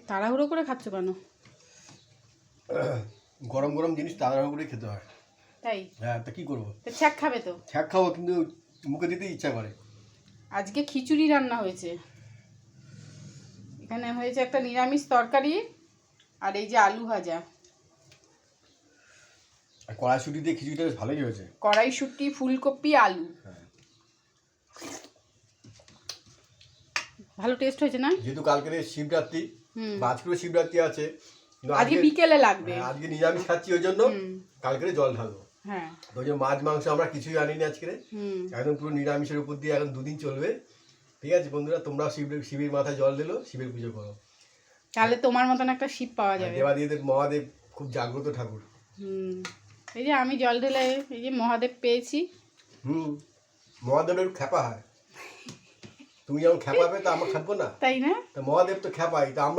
তাড়াহুড়ো করে খাচ্ছ কেন? গরম গরম জিনিস তাড়াহুড়ো করে খেতে হয়। তাই? হ্যাঁ, তা কি করবো? তো ছ্যাঁক খাবে তো? ছ্যাঁক খাবো, কিন্তু মুখে দিতে ইচ্ছা করে। আজকে খিচুড়ি রান্না হয়েছে, এখানে হয়েছে একটা নিরামিষ তরকারি, আর এই যে আলু ভাজা। আর কড়াইশুঁটি দিয়ে খিচুড়িটা বেশ ভালোই হয়েছে। কড়াইশুঁটি, ফুলকপি, আলু, হ্যাঁ। ভালো টেস্ট হয়েছে না? যেহেতু কালকে শিবরাত্রি বা আজকেও শিবরাত্রি আছে, কিন্তু আজকে বিকেলে লাগবে। আজকে নিরামিষ খাচ্ছি, ওই জন্য কালকে জল ঢালবো। হ্যাঁ, ওই জন্য মাছ মাংস আমরা কিছুই আনিনি আজকে। একদম পুরো নিরামিষের উপর দিয়ে এখন 2 দিন চলবে। ঠিক আছে বন্ধুরা, তোমরা শিবের মাথায় জল দিলো, শিবের পুজো করো, তাহলে তোমার মতন একটা শিব পাওয়া যাবে। দেবাদিদেব মহাদেব খুব জাগ্রত ঠাকুর। এই যে আমি জল ঢেলে এই যে মহাদেব পেয়েছি। মহাদেবের খ্যাপা হয়, তুমি যেমন খ্যাপাবে তা আমরা খাবো না, তাই না? তা মহাদেব তো খ্যাপাই, তা আমরা